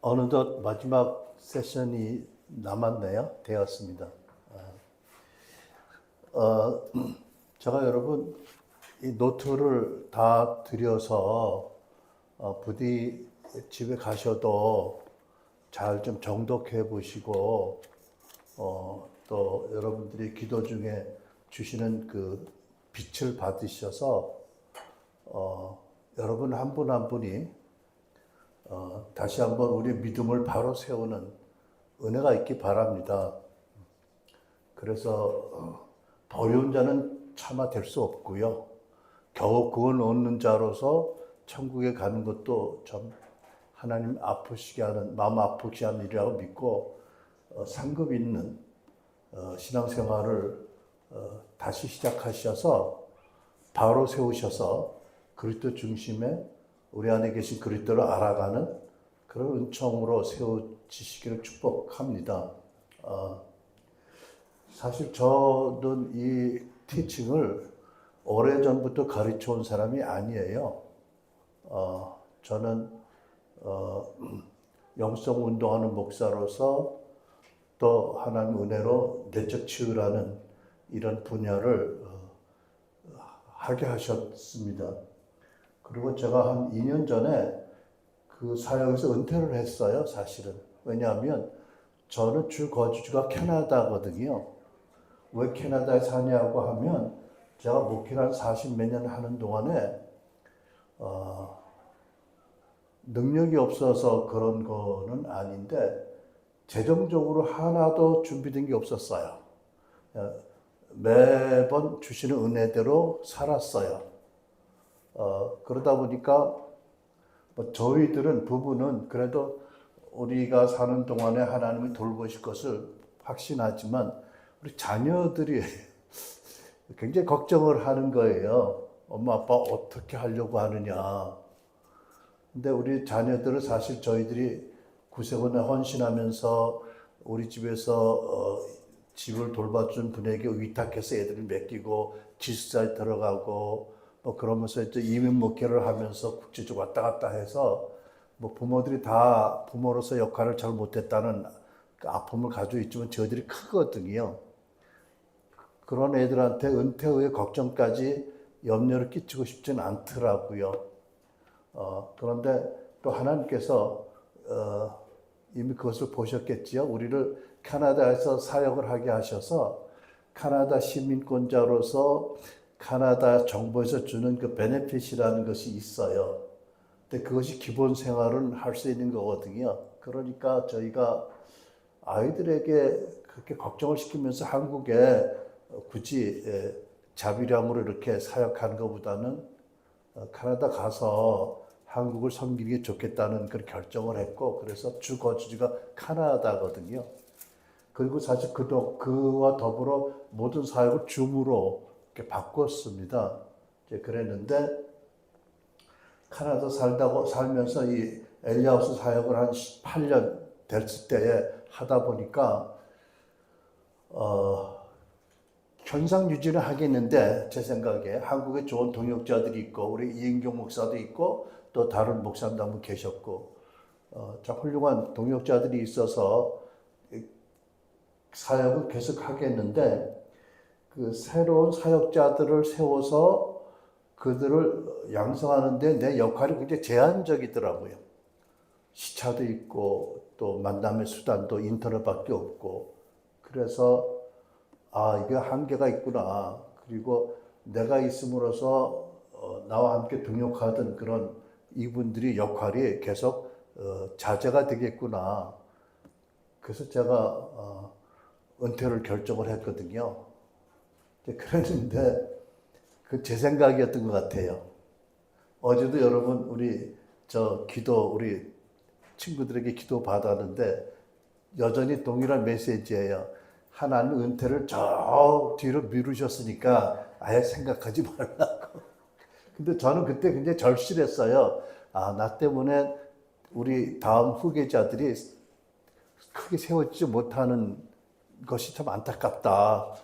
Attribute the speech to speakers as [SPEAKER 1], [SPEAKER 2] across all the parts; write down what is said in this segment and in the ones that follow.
[SPEAKER 1] 어느덧 마지막 세션이 되었습니다. 어, 제가 여러분 이 노트를 다 드려서 부디 집에 가셔도 잘 좀 정독해 보시고 또 여러분들이 기도 중에 주시는 그 빛을 받으셔서 여러분 한 분 한 분이 다시 한번 우리 믿음을 바로 세우는 은혜가 있기 바랍니다. 그래서 버려운 자는 차마 될 수 없고요. 겨우 구원 얻는 자로서 천국에 가는 것도 참 하나님 아프시게 하는, 마음 아프게 하는 일이라고 믿고 상급 있는 신앙생활을 다시 시작하셔서 바로 세우셔서 그리스도 중심에 우리 안에 계신 그리스도를 알아가는 그런 은총으로 세워지시기를 축복합니다. 사실 저는 이 티칭을 오래전부터 가르쳐 온 사람이 아니에요. 저는 영성 운동하는 목사로서 또 하나님 은혜로 내적 치유라는 이런 분야를 하게 하셨습니다. 그리고 제가 한 2년 전에 그 사역에서 은퇴를 했어요, 사실은. 왜냐하면 저는 주 거주지가 캐나다거든요. 왜 캐나다에 사냐고 하면 제가 목회를 한 40몇 년 하는 동안에 능력이 없어서 그런 거는 아닌데 재정적으로 하나도 준비된 게 없었어요. 매번 주시는 은혜대로 살았어요. 그러다 보니까 저희들은 부부는 그래도 우리가 사는 동안에 하나님이 돌보실 것을 확신하지만 우리 자녀들이 굉장히 걱정을 하는 거예요. 엄마 아빠 어떻게 하려고 하느냐. 근데 우리 자녀들은 사실 저희들이 구세군에 헌신하면서 우리 집에서 집을 돌봐준 분에게 위탁해서 애들을 맡기고 기숙사에 들어가고 그러면서 이제 이민 목회를 하면서 국제적으로 왔다 갔다 해서 부모들이 다 부모로서 역할을 잘 못했다는 그 아픔을 가지고 있지만 저희들이 크거든요. 그런 애들한테 은퇴 후에 걱정까지 염려를 끼치고 싶지는 않더라고요. 그런데 또 하나님께서 이미 그것을 보셨겠지요. 우리를 캐나다에서 사역을 하게 하셔서 캐나다 시민권자로서 캐나다 정부에서 주는 그 베네핏이라는 것이 있어요. 근데 그것이 기본 생활은 할 수 있는 거거든요. 그러니까 저희가 아이들에게 그렇게 걱정을 시키면서 한국에 굳이 자비량으로 이렇게 사역하는 것보다는 캐나다 가서 한국을 섬기는 게 좋겠다는 그런 결정을 했고, 그래서 주 거주지가 캐나다거든요. 그리고 사실 그와 더불어 모든 사역을 줌으로 이렇게 바꿨습니다. 이제 그랬는데 캐나다 살면서 이 엘리하우스 사역을 한 18년 됐을 때에 하다 보니까 현상 유지를 하겠는데 제 생각에 한국에 좋은 동역자들이 있고 우리 이인경 목사도 있고 또 다른 목사님도 한 분 계셨고 참 훌륭한 동역자들이 있어서 사역을 계속 하겠는데 그 새로운 사역자들을 세워서 그들을 양성하는데 내 역할이 굉장히 제한적이더라고요. 시차도 있고 또 만남의 수단도 인터넷밖에 없고 그래서 이게 한계가 있구나. 그리고 내가 있음으로써 나와 함께 동역하던 그런 이분들이 역할이 계속 자제가 되겠구나. 그래서 제가 은퇴를 결정을 했거든요. 그랬는데 그 제 생각이었던 것 같아요. 어제도 여러분 우리 우리 친구들에게 기도 받았는데 여전히 동일한 메시지예요. 하나님 은퇴를 저 뒤로 미루셨으니까 아예 생각하지 말라고. 근데 저는 그때 굉장히 절실했어요. 나 때문에 우리 다음 후계자들이 크게 세워지지 못하는 것이 참 안타깝다.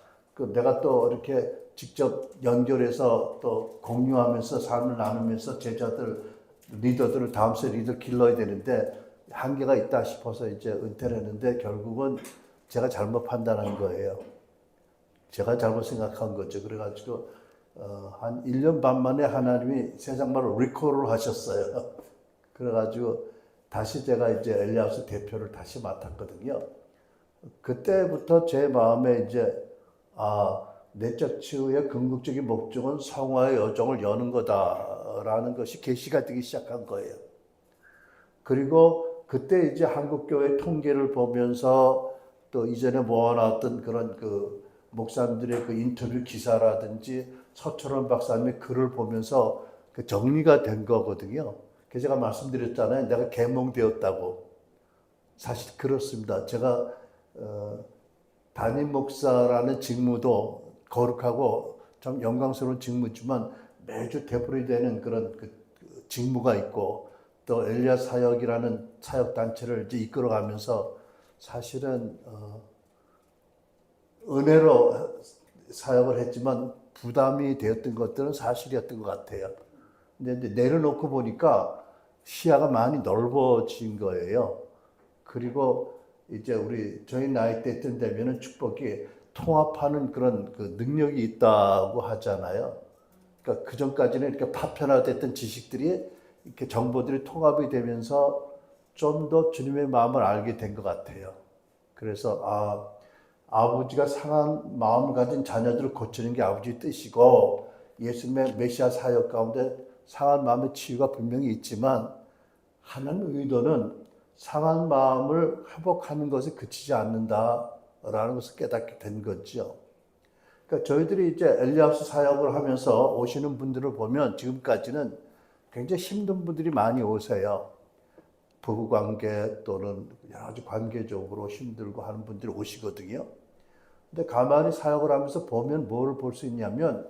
[SPEAKER 1] 내가 또 이렇게 직접 연결해서 또 공유하면서 삶을 나누면서 리더들을 다음 세대 리더 길러야 되는데 한계가 있다 싶어서 이제 은퇴를 했는데 결국은 제가 잘못 판단한 거예요. 제가 잘못 생각한 거죠. 그래가지고 한 1년 반 만에 하나님이 세상말로 리콜을 하셨어요. 그래가지고 다시 제가 이제 엘리하우스 대표를 다시 맡았거든요. 그때부터 제 마음에 이제 내적 치유의 궁극적인 목적은 성화의 여정을 여는 거다라는 것이 계시가 되기 시작한 거예요. 그리고 그때 이제 한국교회 통계를 보면서 또 이전에 모아놨던 그런 그 목사님들의 그 인터뷰 기사라든지 서철원 박사님의 글을 보면서 그 정리가 된 거거든요. 그래서 제가 말씀드렸잖아요. 내가 계몽되었다고. 사실 그렇습니다. 제가 담임 목사라는 직무도 거룩하고 참 영광스러운 직무지만 매주 되풀이 되는 그런 그 직무가 있고 또 엘리야 사역이라는 사역 단체를 이제 이끌어가면서 사실은 은혜로 사역을 했지만 부담이 되었던 것들은 사실이었던 것 같아요. 근데 이제 내려놓고 보니까 시야가 많이 넓어진 거예요. 그리고 이제 저희 나이 때쯤 되면은 축복이 통합하는 그런 그 능력이 있다고 하잖아요. 그러니까 그 전까지는 이렇게 파편화됐던 지식들이 이렇게 정보들이 통합이 되면서 좀 더 주님의 마음을 알게 된 것 같아요. 그래서 아버지가 상한 마음을 가진 자녀들을 고치는 게 아버지의 뜻이고 예수님의 메시아 사역 가운데 상한 마음의 치유가 분명히 있지만 하나님의 의도는 상한 마음을 회복하는 것에 그치지 않는다라는 것을 깨닫게 된 거죠. 그러니까 저희들이 이제 엘리하우스 사역을 하면서 오시는 분들을 보면 지금까지는 굉장히 힘든 분들이 많이 오세요. 부부관계 또는 여러 가지 관계적으로 힘들고 하는 분들이 오시거든요. 근데 가만히 사역을 하면서 보면 뭐를 볼 수 있냐면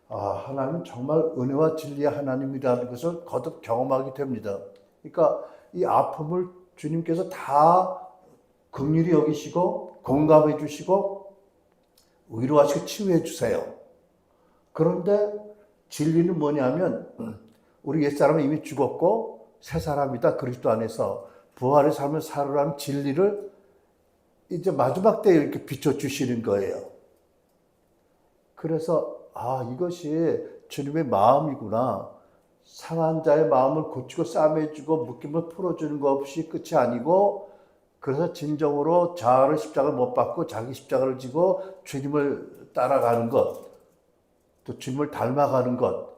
[SPEAKER 1] 하나님은 정말 은혜와 진리의 하나님이라는 것을 거듭 경험하게 됩니다. 그러니까 이 아픔을 주님께서 다 긍휼히 여기시고 공감해 주시고 위로하시고 치유해 주세요. 그런데 진리는 뭐냐면 우리 옛사람은 이미 죽었고 새 사람이다. 그리스도 안에서 부활의 삶을 살으라는 진리를 이제 마지막 때에 이렇게 비춰주시는 거예요. 그래서 이것이 주님의 마음이구나. 상한 자의 마음을 고치고 싸매주고 묶임을 풀어주는 것 없이 끝이 아니고 그래서 진정으로 자아를 십자가를 못 받고 자기 십자가를 지고 주님을 따라가는 것, 또 주님을 닮아가는 것,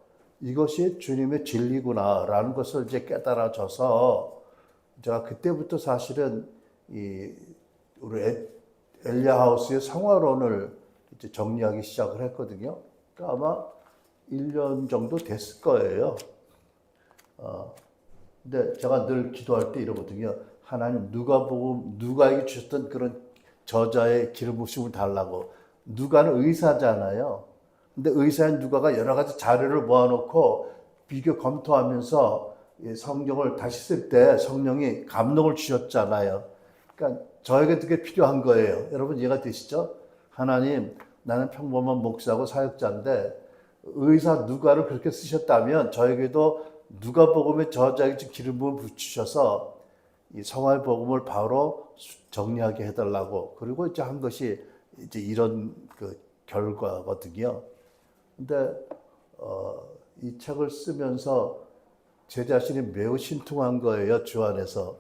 [SPEAKER 1] 이것이 주님의 진리구나라는 것을 이제 깨달아져서 제가 그때부터 사실은 우리 엘리야하우스의 성화론을 이제 정리하기 시작을 했거든요. 그러니까 아마 1년 정도 됐을 거예요. 근데 제가 늘 기도할 때 이러거든요. 하나님 누가에게 주셨던 그런 저자의 기름 부심을 달라고. 누가는 의사잖아요. 근데 의사인 누가가 여러 가지 자료를 모아놓고 비교 검토하면서 성경을 다시 쓸 때 성령이 감동을 주셨잖아요. 그러니까 저에게 그게 필요한 거예요. 여러분 이해가 되시죠? 하나님, 나는 평범한 목사고 사역자인데 의사 누가를 그렇게 쓰셨다면 저에게도 누가복음의 저자에게 기름을 붙이셔서 이 성화의 복음을 바로 정리하게 해달라고. 그리고 이제 한 것이 이제 이런 그 결과거든요. 근데 이 책을 쓰면서 제 자신이 매우 신통한 거예요. 주 안에서.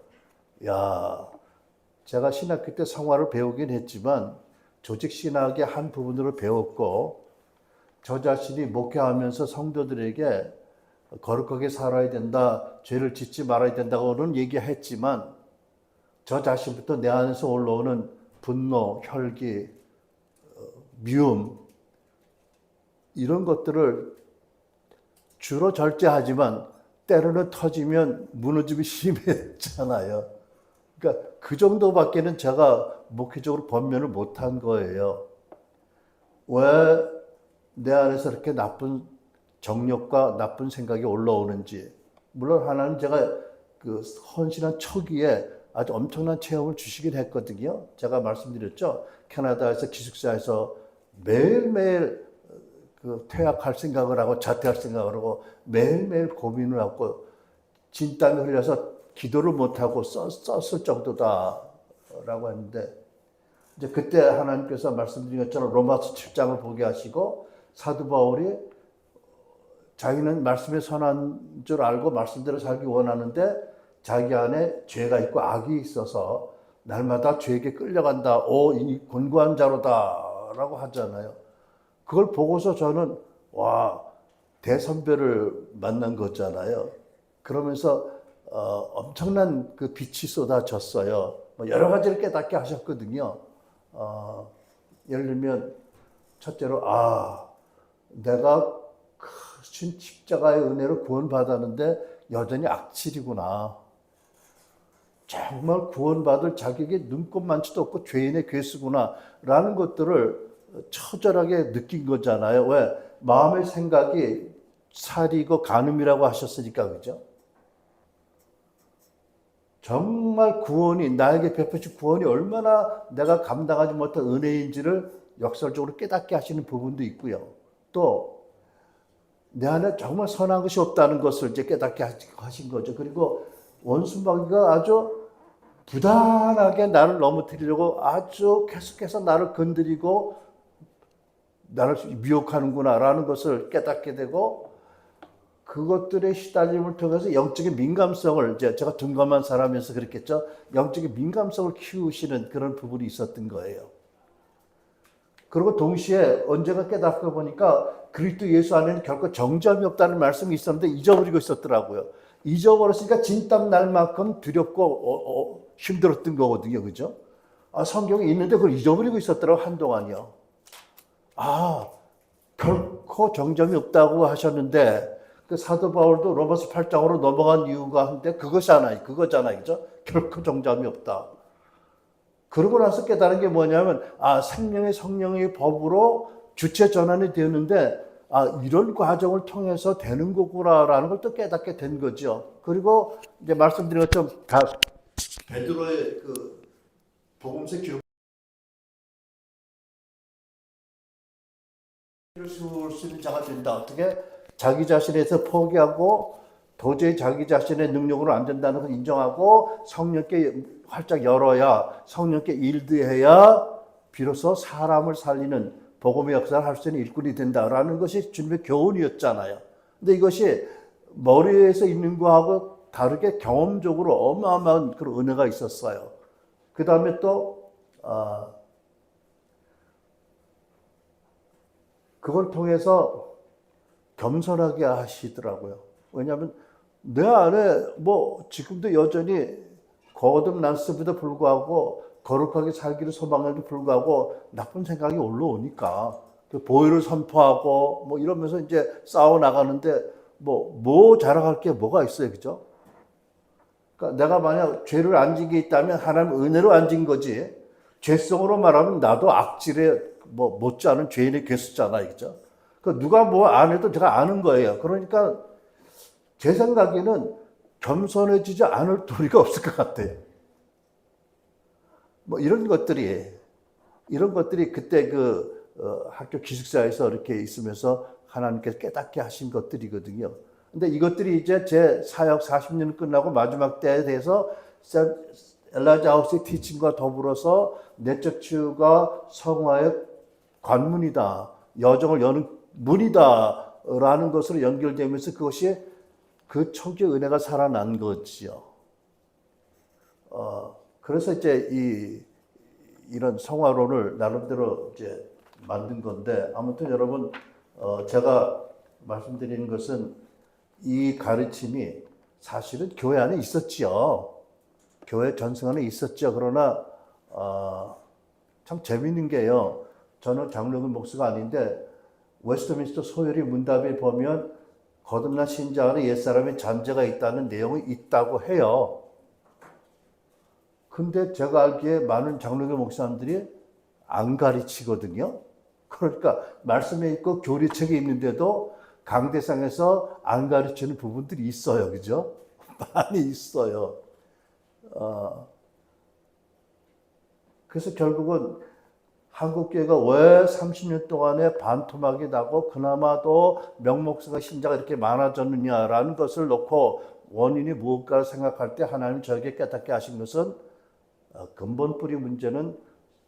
[SPEAKER 1] 제가 신학교 때 성화를 배우긴 했지만 조직 신학의 한 부분으로 배웠고 저 자신이 목회하면서 성도들에게 거룩하게 살아야 된다, 죄를 짓지 말아야 된다고는 얘기했지만 저 자신부터 내 안에서 올라오는 분노, 혈기, 미움 이런 것들을 주로 절제하지만 때로는 터지면 무너짐이 심했잖아요. 그러니까 그 정도밖에는 제가 목회적으로 번면을 못한 거예요. 왜 내 안에서 이렇게 나쁜 정욕과 나쁜 생각이 올라오는지. 물론 하나는 제가 그 헌신한 초기에 아주 엄청난 체험을 주시긴 했거든요. 제가 말씀드렸죠. 캐나다에서 기숙사에서 매일매일 그 퇴학할 생각을 하고 자퇴할 생각을 하고 매일매일 고민을 하고 진땀을 흘려서 기도를 못하고 썼을 정도다라고 했는데, 이제 그때 하나님께서 말씀드린 것처럼 로마서 7장을 보게 하시고 사도 바울이 자기는 말씀에 선한 줄 알고 말씀대로 살기 원하는데 자기 안에 죄가 있고 악이 있어서 날마다 죄에게 끌려간다. 오, 이 곤고한 자로다라고 하잖아요. 그걸 보고서 저는 와, 대선배를 만난 거잖아요. 그러면서 엄청난 그 빛이 쏟아졌어요. 뭐 여러 가지를 깨닫게 하셨거든요. 예를 들면 첫째로 내가 큰 십자가의 은혜로 구원받았는데 여전히 악질이구나. 정말 구원받을 자격이 눈꼽만치도 없고 죄인의 괴수구나 라는 것들을 처절하게 느낀 거잖아요. 왜? 마음의 생각이 살이고 간음이라고 하셨으니까, 그죠? 정말 구원이, 나에게 베푸신 구원이 얼마나 내가 감당하지 못한 은혜인지를 역설적으로 깨닫게 하시는 부분도 있고요. 또 내 안에 정말 선한 것이 없다는 것을 이제 깨닫게 하신 거죠. 그리고 원수마귀가 아주 부단하게 나를 넘어뜨리려고 아주 계속해서 나를 건드리고 나를 미혹하는구나라는 것을 깨닫게 되고, 그것들의 시달림을 통해서 영적인 민감성을, 이제 제가 둔감한 사람이어서 그랬겠죠. 영적인 민감성을 키우시는 그런 부분이 있었던 거예요. 그리고 동시에 언젠가 깨닫고 보니까 그리스도 예수 안에는 결코 정죄함이 없다는 말씀이 있었는데 잊어버리고 있었더라고요. 잊어버렸으니까 진땀 날 만큼 두렵고 힘들었던 거거든요. 그죠? 성경에 있는데 그걸 잊어버리고 있었더라고요. 한동안이요. 결코 정죄함이 없다고 하셨는데, 그 사도 바울도 로마서 8장으로 넘어간 이유가 한데 그거잖아요. 그죠? 결코 정죄함이 없다. 그러고 나서 깨달은 게 뭐냐면, 생명의 성령의 법으로 주체 전환이 되었는데, 이런 과정을 통해서 되는 거구나라는 걸 또 깨닫게 된 거죠. 그리고 이제 말씀드린 것처럼 베드로의 그 복음서 기록 세울 수 있는 자가 된다. 어떻게? 자기 자신에서 포기하고 도저히 자기 자신의 능력으로 안 된다는 걸 인정하고 성령께 활짝 열어야, 성령께 일드해야 비로소 사람을 살리는 복음의 역사를 할 수 있는 일꾼이 된다라는 것이 주님의 교훈이었잖아요. 근데 이것이 머리에서 있는 거하고 다르게 경험적으로 어마어마한 그런 은혜가 있었어요. 그 다음에 또 그걸 통해서 겸손하게 하시더라고요. 왜냐하면 내 안에 뭐 지금도 여전히 거듭났음에도 불구하고 거룩하게 살기를 소망해도 불구하고 나쁜 생각이 올라오니까 보혈을 선포하고 뭐 이러면서 이제 싸워 나가는데 뭐 자랑할 게 뭐가 있어요, 그죠? 그러니까 내가 만약 죄를 안 진 게 있다면 하나님 은혜로 안 진 거지. 죄성으로 말하면 나도 악질에 못지않은 죄인의 괴수잖아요, 그죠? 그 누가 뭐 안 해도 제가 아는 거예요. 그러니까 제 생각에는 겸손해지지 않을 도리가 없을 것 같아요. 이런 것들이 그때 그 학교 기숙사에서 이렇게 있으면서 하나님께서 깨닫게 하신 것들이거든요. 근데 이것들이 이제 제 사역 40년 끝나고 마지막 때에 대해서 엘라이자 하우스의 티칭과 더불어서 내적 치유가 성화의 관문이다, 여정을 여는 문이다라는 것으로 연결되면서 그것이 그 초기의 은혜가 살아난 거지요. 그래서 이제 이런 성화론을 나름대로 이제 만든 건데, 아무튼 여러분, 제가 말씀드리는 것은 이 가르침이 사실은 교회 안에 있었지요. 교회 전승 안에 있었죠. 그러나 참 재밌는 게요. 저는 장로교 목사가 아닌데 웨스트민스터 소요리 문답에 보면 거듭난 신자 안에 옛사람의 잔재가 있다는 내용이 있다고 해요. 근데 제가 알기에 많은 장로교 목사님들이 안 가르치거든요. 그러니까 말씀에 있고 교리책에 있는데도 강대상에서 안 가르치는 부분들이 있어요. 그죠? 많이 있어요. 그래서 결국은 한국교회가 왜 30년 동안에 반토막이 나고 그나마도 명목성의 신자가 이렇게 많아졌느냐라는 것을 놓고 원인이 무엇인가 생각할 때 하나님 저에게 깨닫게 하신 것은 근본 뿌리 문제는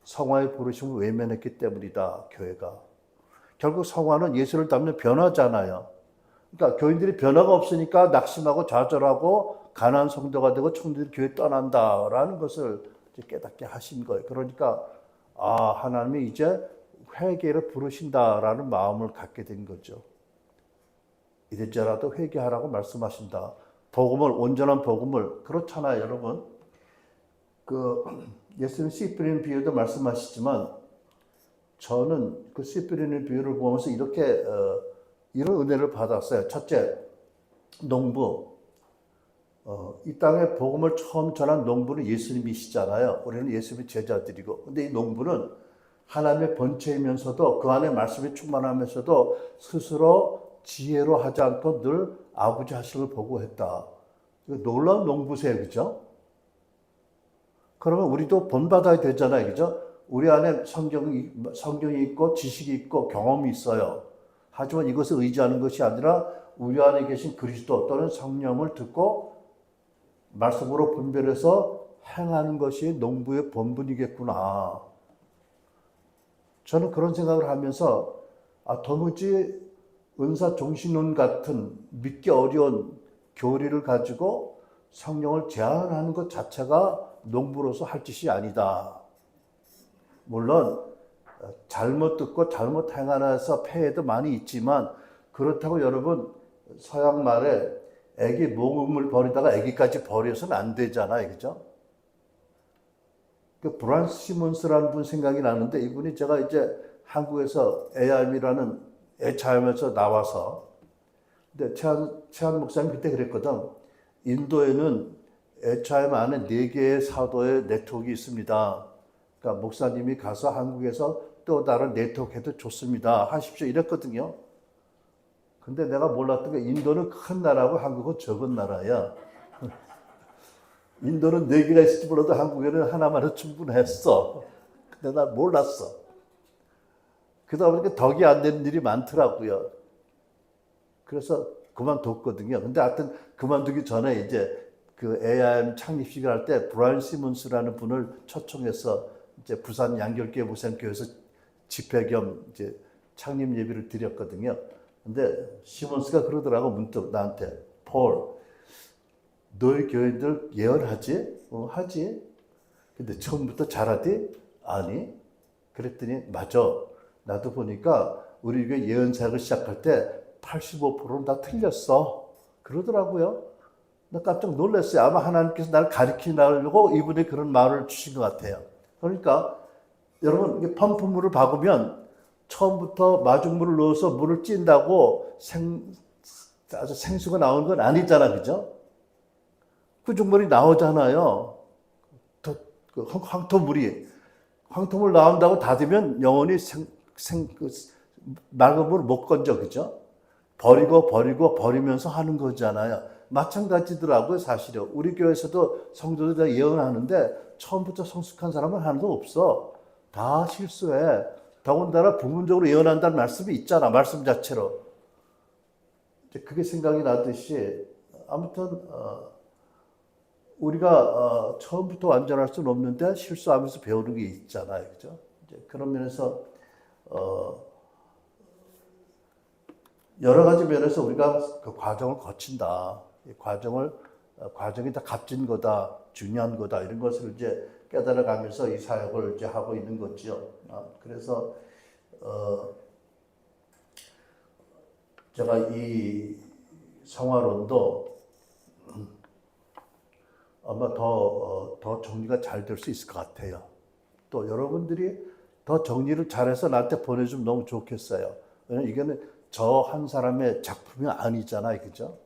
[SPEAKER 1] 성화의 부르심을 외면했기 때문이다. 교회가. 결국 성화는 예수를 닮는 변화잖아요. 그러니까 교인들이 변화가 없으니까 낙심하고 좌절하고 가난한 성도가 되고 청년들이 교회 떠난다라는 것을 깨닫게 하신 거예요. 그러니까 하나님이 이제 회개를 부르신다라는 마음을 갖게 된 거죠. 이제라도 회개하라고 말씀하신다. 복음을, 온전한 복음을. 그렇잖아요, 여러분. 예수님 씨 뿌리는 비유도 말씀하시지만 저는 그 씨 뿌리는 비유를 보면서 이렇게 이런 은혜를 받았어요. 첫째, 농부. 이 땅에 복음을 처음 전한 농부는 예수님이시잖아요. 우리는 예수님의 제자들이고. 근데 이 농부는 하나님의 번체이면서도 그 안에 말씀이 충만하면서도 스스로 지혜로 하지 않고 늘 아버지 하시는 걸 보고 했다. 이거 놀라운 농부세요, 그죠? 그러면 우리도 본받아야 되잖아요, 그죠? 우리 안에 성경이 있고 지식이 있고 경험이 있어요. 하지만 이것을 의지하는 것이 아니라 우리 안에 계신 그리스도 또는 성령을 듣고 말씀으로 분별해서 행하는 것이 농부의 본분이겠구나. 저는 그런 생각을 하면서 도무지 은사 종신론 같은 믿기 어려운 교리를 가지고 성령을 제한하는 것 자체가 농부로서 할 짓이 아니다. 물론 잘못 듣고 잘못 행하면서 폐해도 많이 있지만 그렇다고 여러분 서양 말에 애기 모음을 버리다가 애기까지 버려서는 안 되잖아요. 그죠? 그 브란스 시몬스라는 분 생각이 나는데 이분이 제가 이제 한국에서 ARM이라는 애차하면서 나와서 근데 최한 목사님 그때 그랬거든. 인도에는 애차임 안에 4개의 사도의 네트워크가 있습니다. 그러니까 목사님이 가서 한국에서 또 다른 네트워크 해도 좋습니다. 하십시오. 이랬거든요. 근데 내가 몰랐던 게 인도는 큰 나라고 한국은 적은 나라야. 인도는 4개가 있을지 몰라도 한국에는 하나만 해도 충분했어. 근데 난 몰랐어. 그러다 보니까 덕이 안 되는 일이 많더라고요. 그래서 그만뒀거든요. 근데 하여튼 그만두기 전에 이제 그 AIM 창립식을 할 때 브라이언 시몬스라는 분을 초청해서 이제 부산 양결교회 무생교회에서 집회 겸 이제 창립 예비를 드렸거든요. 근데 시몬스가 그러더라고 문득 나한테 폴, 너희 교회들 예언하지? 하지. 근데 처음부터 잘하디? 아니. 그랬더니 맞아. 나도 보니까 우리 교회 예언사역을 시작할 때 85%는 다 틀렸어. 그러더라고요. 나 깜짝 놀랐어요. 아마 하나님께서 나를 가르치려고 이분이 그런 말을 주신 것 같아요. 그러니까 여러분 이게 펌프물을 박으면 처음부터 마중물을 넣어서 물을 찐다고 아주 생수가 나오는 건 아니잖아, 그죠? 구중물이 나오잖아요. 황토물 나온다고 닫으면 영원히 맑은 물을 못 건져, 그죠? 버리면서 하는 거잖아요. 마찬가지더라고요, 사실은. 우리 교회에서도 성도들이 다 예언하는데 처음부터 성숙한 사람은 하나도 없어. 다 실수해. 더군다나 부분적으로 예언한다는 말씀이 있잖아, 말씀 자체로. 그게 생각이 나듯이 아무튼 우리가 처음부터 완전할 수는 없는데 실수하면서 배우는 게 있잖아요, 그죠? 그런 면에서 여러 가지 면에서 우리가 그 과정을 거친다. 이 과정이 다 값진 거다, 중요한 거다 이런 것을 이제 깨달아가면서 이 사역을 이제 하고 있는 거죠. 그래서 제가 이 성화론도 아마 더 정리가 잘 될 수 있을 것 같아요. 또 여러분들이 더 정리를 잘해서 나한테 보내주면 너무 좋겠어요. 왜냐면 이거는 저 한 사람의 작품이 아니잖아요, 그죠?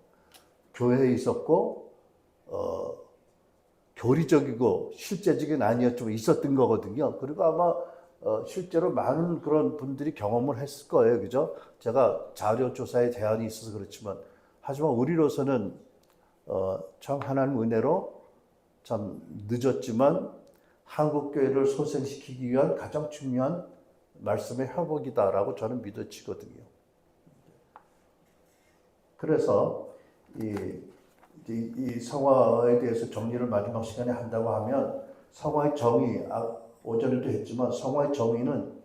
[SPEAKER 1] 교회에 있었고 교리적이고 실제적인 아니었지만 있었던 거거든요. 그리고 아마 실제로 많은 그런 분들이 경험을 했을 거예요, 그죠? 제가 자료 조사에 제한이 있어서 그렇지만 하지만 우리로서는 참 하나님 은혜로 참 늦었지만 한국 교회를 소생시키기 위한 가장 중요한 말씀의 회복이다라고 저는 믿어지거든요. 그래서 이 성화에 대해서 정리를 마지막 시간에 한다고 하면 성화의 정의, 오전에도 했지만 성화의 정의는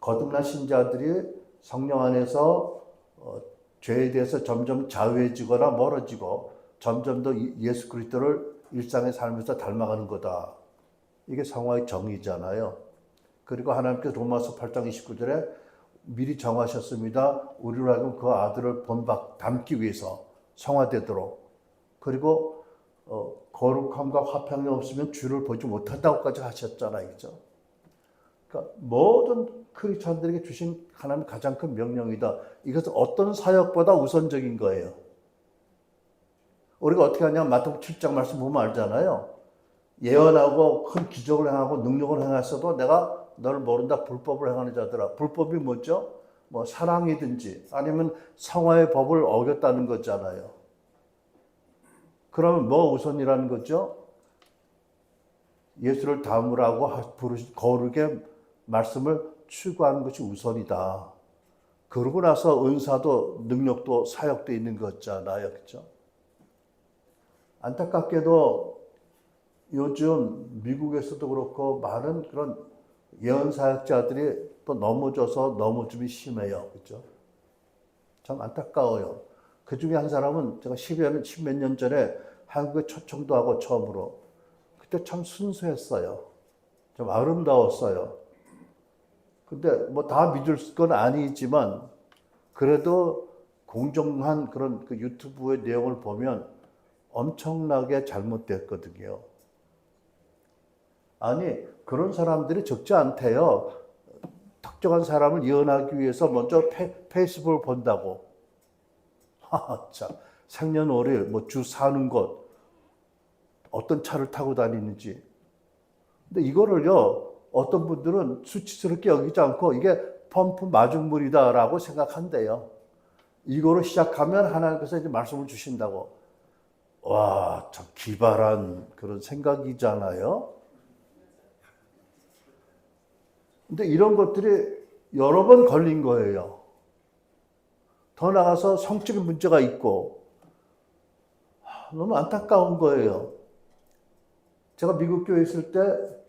[SPEAKER 1] 거듭난 신자들이 성령 안에서 죄에 대해서 점점 자유해지거나 멀어지고 점점 더 예수 그리스도를 일상의 삶에서 닮아가는 거다. 이게 성화의 정의잖아요. 그리고 하나님께서 로마서 8장 29절에 미리 정하셨습니다. 우리로 하여금 그 아들을 담기 위해서 성화되도록. 그리고 거룩함과 화평이 없으면 주를 보지 못한다고까지 하셨잖아요. 그죠? 그러니까 모든 크리스천들에게 주신 하나님 가장 큰 명령이다. 이것은 어떤 사역보다 우선적인 거예요. 우리가 어떻게 하냐면 마태복음 7장 말씀 보면 알잖아요. 예언하고 큰 기적을 행하고 능력을 행했어도 내가 너를 모른다 불법을 행하는 자들아. 불법이 뭐죠? 뭐 사랑이든지 아니면 성화의 법을 어겼다는 거잖아요. 그러면 뭐 우선이라는 거죠? 예수를 닮으라고 부르신 거룩의 말씀을 추구하는 것이 우선이다. 그러고 나서 은사도 능력도 사역도 있는 거잖아요. 그렇죠? 안타깝게도 요즘 미국에서도 그렇고 많은 그런 예언 사역자들이 또 넘어져서 넘어짐이 심해요. 그렇죠? 참 안타까워요. 그 중에 한 사람은 제가 십몇 년 전에 한국에 초청도 하고 처음으로 그때 참 순수했어요. 좀 아름다웠어요. 근데 뭐 다 믿을 건 아니지만 그래도 공정한 그런 그 유튜브의 내용을 보면 엄청나게 잘못됐거든요. 아니 그런 사람들이 적지 않대요. 특정한 사람을 예언하기 위해서 먼저 페이스북을 본다고. 참 생년월일, 뭐 주 사는 곳, 어떤 차를 타고 다니는지. 근데 이거를요. 어떤 분들은 수치스럽게 여기지 않고 이게 펌프 마중물이다라고 생각한대요. 이거로 시작하면 하나님께서 이제 말씀을 주신다고. 와, 참 기발한 그런 생각이잖아요. 근데 이런 것들이 여러 번 걸린 거예요. 더 나아가서 성적인 문제가 있고 너무 안타까운 거예요. 제가 미국 교회에 있을 때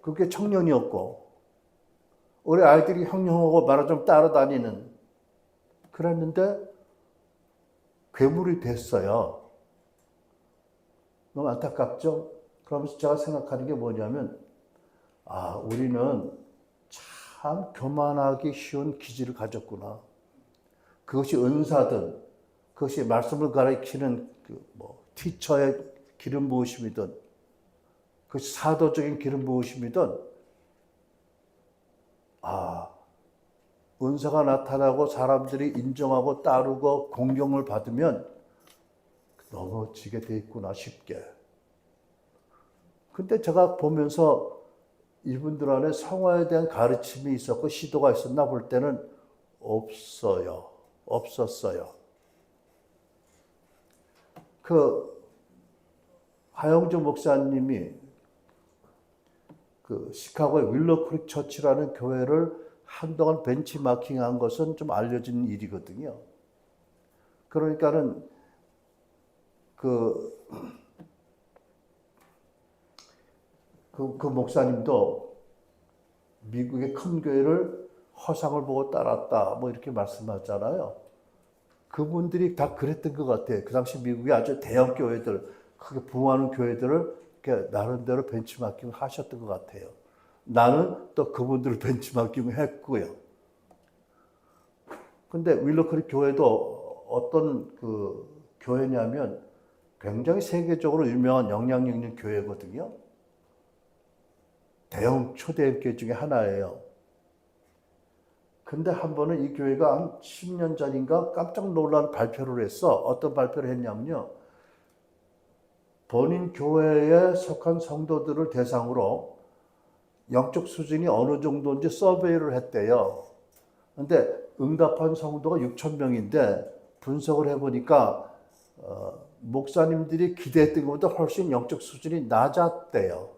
[SPEAKER 1] 그게 청년이었고 우리 아이들이 형형하고 말을 좀 따라다니는 그랬는데 괴물이 됐어요. 너무 안타깝죠? 그러면서 제가 생각하는 게 뭐냐면 우리는 참 교만하기 쉬운 기질을 가졌구나. 그것이 은사든 그것이 말씀을 가르치는 티처의 기름 부으심이든 그것이 사도적인 기름 부으심이든 은사가 나타나고 사람들이 인정하고 따르고 공경을 받으면 넘어지게 돼 있구나 쉽게. 근데 제가 보면서 이분들 안에 성화에 대한 가르침이 있었고 시도가 있었나 볼 때는 없었어요. 그 하영조 목사님이 그 시카고의 윌로크릭 처치라는 교회를 한동안 벤치마킹한 것은 좀 알려진 일이거든요. 그러니까는 그 목사님도 미국의 큰 교회를 허상을 보고 따랐다 뭐 이렇게 말씀하잖아요. 그분들이 다 그랬던 것 같아요. 그 당시 미국의 아주 대형 교회들, 크게 부흥하는 교회들을 이렇게 나름대로 벤치마킹을 하셨던 것 같아요. 나는 또 그분들을 벤치마킹을 했고요. 근데 윌로크릭 교회도 어떤 그 교회냐면 굉장히 세계적으로 유명한 영향력 있는 교회거든요. 대형 초대형 교회 중에 하나예요. 근데 한 번은 이 교회가 한 10년 전인가 깜짝 놀란 발표를 했어. 어떤 발표를 했냐면요. 본인 교회에 속한 성도들을 대상으로 영적 수준이 어느 정도인지 서베이를 했대요. 근데 응답한 성도가 6천 명인데 분석을 해보니까 목사님들이 기대했던 것보다 훨씬 영적 수준이 낮았대요.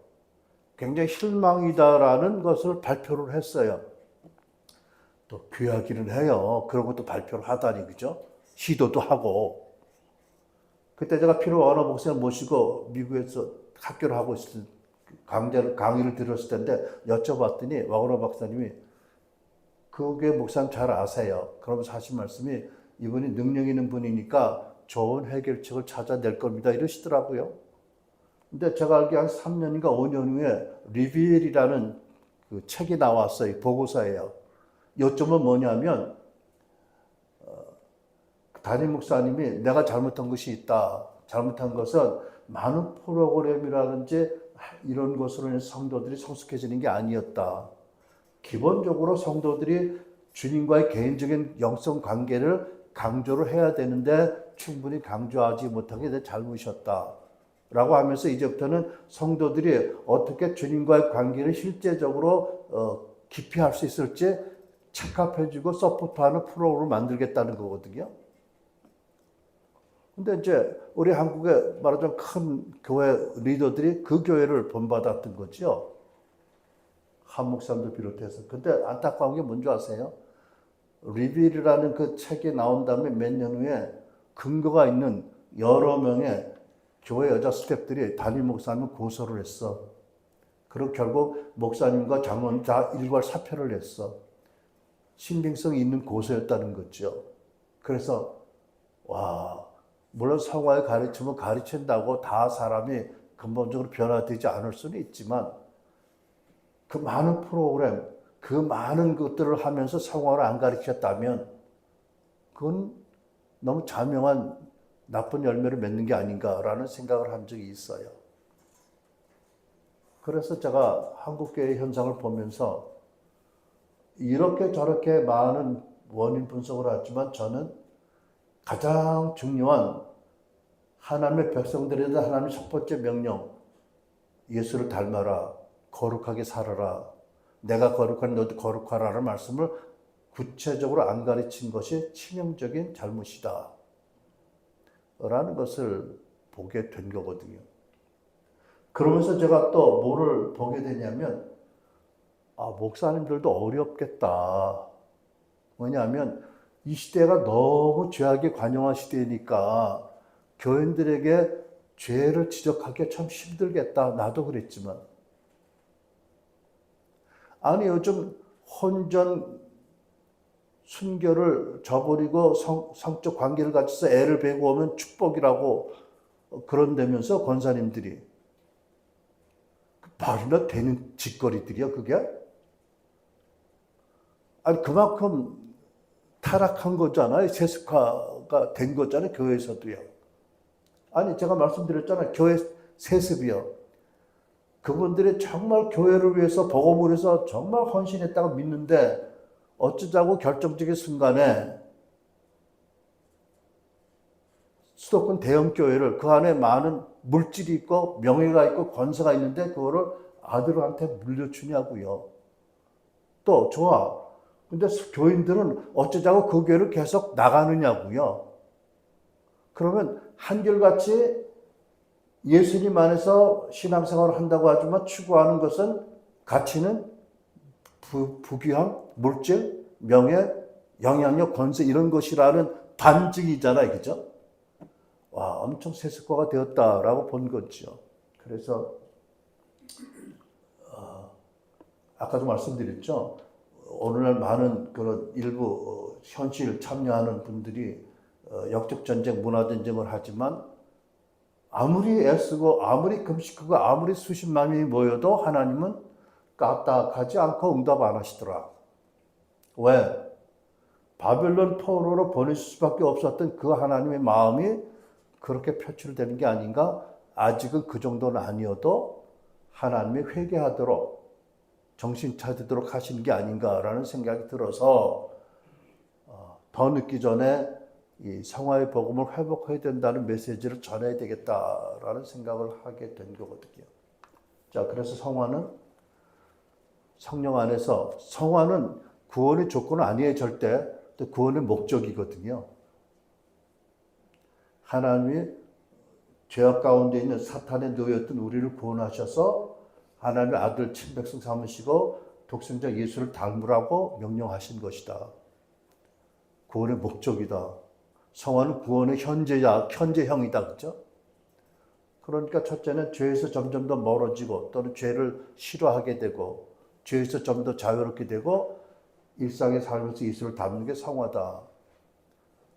[SPEAKER 1] 굉장히 실망이다라는 것을 발표를 했어요. 또 귀하기는 해요. 그런 것도 발표를 하다니, 그죠? 시도도 하고. 그때 제가 피로 원어 목사님 모시고 미국에서 학교를 하고 있을 강의를 들었을 텐데 여쭤봤더니 와그너 박사님이 그게 목사님 잘 아세요. 그러면서 하신 말씀이 이분이 능력 있는 분이니까 좋은 해결책을 찾아낼 겁니다. 이러시더라고요. 근데 제가 알기에 한 3년인가 5년 후에 리빌이라는 그 책이 나왔어요. 보고서예요. 요점은 뭐냐면 담임 목사님이 내가 잘못한 것이 있다. 잘못한 것은 많은 프로그램이라든지 이런 것으로 성도들이 성숙해지는 게 아니었다. 기본적으로 성도들이 주님과의 개인적인 영성 관계를 강조를 해야 되는데 충분히 강조하지 못한 게 내 잘못이었다. 라고 하면서 이제부터는 성도들이 어떻게 주님과의 관계를 실제적으로 깊이 할 수 있을지 체크해주고 서포트하는 프로그램을 만들겠다는 거거든요. 근데 이제 우리 한국의 말하자면 큰 교회 리더들이 그 교회를 본받았던 거죠. 한 목사님도 비롯해서. 근데 안타까운 게 뭔지 아세요? 리빌이라는 그 책이 나온 다음에 몇 년 후에 근거가 있는 여러 명의 교회 여자 스태프들이 담임 목사님을 고소를 했어. 그리고 결국 목사님과 장로는 다 일괄 사표를 냈어. 신빙성이 있는 고소였다는 거죠. 그래서 물론 성화의 가르침을 가르친다고 다 사람이 근본적으로 변화되지 않을 수는 있지만 그 많은 프로그램, 그 많은 것들을 하면서 성화를 안 가르쳤다면 그건 너무 자명한 나쁜 열매를 맺는 게 아닌가라는 생각을 한 적이 있어요. 그래서 제가 한국교회 현상을 보면서 이렇게 저렇게 많은 원인 분석을 하지만 저는 가장 중요한 하나님의 백성들에게 하나님의 첫 번째 명령, 예수를 닮아라, 거룩하게 살아라, 내가 거룩한 너도 거룩하라는 말씀을 구체적으로 안 가르친 것이 치명적인 잘못이다 라는 것을 보게 된 거거든요. 그러면서 제가 또 뭐를 보게 되냐면 목사님들도 어렵겠다. 뭐냐면 이 시대가 너무 죄악에 관영한 시대니까 교인들에게 죄를 지적하기 참 힘들겠다. 나도 그랬지만. 아니 요즘 혼전 순결을 저버리고 성적 관계를 갖춰서 애를 베고 오면 축복이라고 그런다면서 권사님들이. 말이나 되는 짓거리들이야 그게? 아니 그만큼 타락한 거잖아요. 세습화가 된 거잖아요. 교회에서도요. 아니 제가 말씀드렸잖아요. 교회 세습이요. 그분들이 정말 교회를 위해서 복음을 위해서 정말 헌신했다고 믿는데 어쩌자고 결정적인 순간에 수도권 대형 교회를 그 안에 많은 물질이 있고 명예가 있고 권세가 있는데 그거를 아들한테 물려주냐고요. 또 좋아. 근데 교인들은 어쩌자고 그 교회를 계속 나가느냐고요. 그러면 한결같이 예수님 안에서 신앙생활을 한다고 하지만 추구하는 것은 가치는 부귀함, 물질, 명예, 영향력, 권세 이런 것이라는 반증이잖아요. 그죠? 엄청 세습화가 되었다라고 본 거죠. 그래서 아까도 말씀드렸죠. 오늘날 많은 그런 일부 현실 참여하는 분들이 역적전쟁, 문화전쟁을 하지만 아무리 애쓰고 아무리 금식하고 아무리 수십만 명이 모여도 하나님은 까딱하지 않고 응답 안 하시더라. 왜? 바벨론 포로로 보내실 수밖에 없었던 그 하나님의 마음이 그렇게 표출되는 게 아닌가? 아직은 그 정도는 아니어도 하나님이 회개하도록 정신 차리도록 하시는 게 아닌가라는 생각이 들어서 더 늦기 전에 이 성화의 복음을 회복해야 된다는 메시지를 전해야 되겠다라는 생각을 하게 된 거거든요. 자, 그래서 성화는 성령 안에서 성화는 구원의 조건은 아니에요, 절대. 구원의 목적이거든요. 하나님이 죄악 가운데 있는 사탄에 놓였던 우리를 구원하셔서 하나님의 아들 친백성 삼으시고 독생자 예수를 닮으라고 명령하신 것이다. 구원의 목적이다. 성화는 구원의 현재형이다. 그죠? 그러니까 첫째는 죄에서 점점 더 멀어지고 또는 죄를 싫어하게 되고 죄에서 좀 더 자유롭게 되고 일상의 삶에서 예수를 닮는 게 성화다.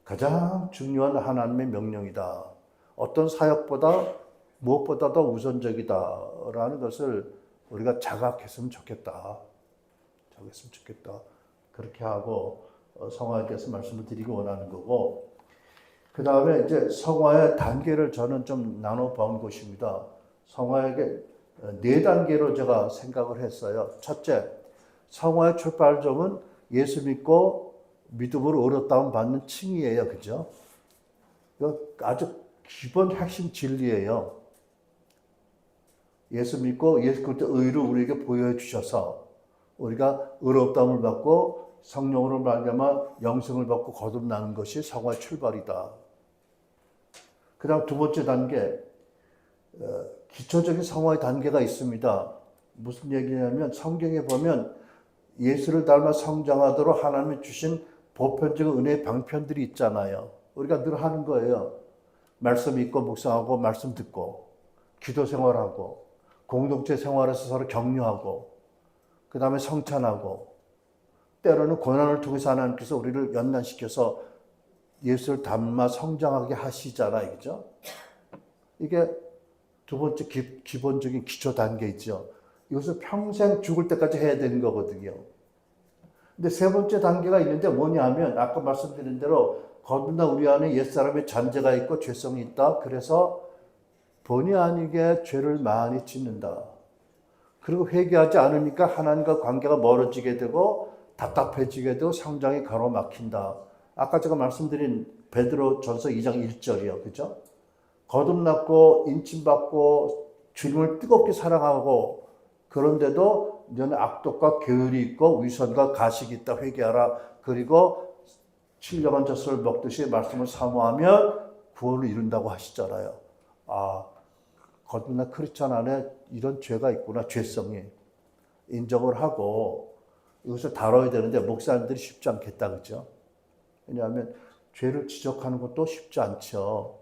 [SPEAKER 1] 가장 중요한 하나님의 명령이다. 어떤 사역보다 무엇보다 더 우선적이다라는 것을 우리가 자각했으면 좋겠다. 자각했으면 좋겠다. 그렇게 하고 성화에 대해서 말씀을 드리기 원하는 거고, 그 다음에 이제 성화의 단계를 저는 좀 나눠본 것입니다. 성화에게 4단계로 제가 생각을 했어요. 첫째, 성화의 출발점은 예수 믿고 믿음으로 의롭다움 받는 칭의예요. 그죠? 아주 기본 핵심 진리예요. 예수 믿고 예수 그리스도 의를 우리에게 보여 주셔서 우리가 의롭다움을 받고 성령으로 말미암아 영생을 받고 거듭나는 것이 성화의 출발이다. 그 다음 두 번째 단계, 기초적인 성화의 단계가 있습니다. 무슨 얘기냐면 성경에 보면 예수를 닮아 성장하도록 하나님이 주신 보편적인 은혜의 방편들이 있잖아요. 우리가 늘 하는 거예요. 말씀 읽고 묵상하고 말씀 듣고 기도 생활하고 공동체 생활에서 서로 격려하고 그 다음에 성찬하고 때로는 고난을 통해서 하나님께서 우리를 연단시켜서 예수를 닮아 성장하게 하시잖아요. 그죠? 이게 두 번째 기본적인 기초 단계이죠. 이것을 평생 죽을 때까지 해야 되는 거거든요. 근데 세 번째 단계가 있는데 뭐냐 하면 아까 말씀드린 대로 거듭나 우리 안에 옛사람의 잔재가 있고 죄성이 있다. 그래서 본의 아니게 죄를 많이 짓는다. 그리고 회개하지 않으니까 하나님과 관계가 멀어지게 되고 답답해지게 되고 성장이 가로막힌다. 아까 제가 말씀드린 베드로전서 2장 1절이요. 그죠? 거듭났고 인침받고 주님을 뜨겁게 사랑하고 그런데도 너는 악독과 게으리 있고 위선과 가식이 있다. 회개하라. 그리고 신령한 젖을 먹듯이 말씀을 사모하면 구원을 이룬다고 하시잖아요. 아, 거듭난 크리스찬 안에 이런 죄가 있구나. 죄성이. 인정을 하고 이것을 다뤄야 되는데 목사님들이 쉽지 않겠다. 그죠? 왜냐하면 죄를 지적하는 것도 쉽지 않죠.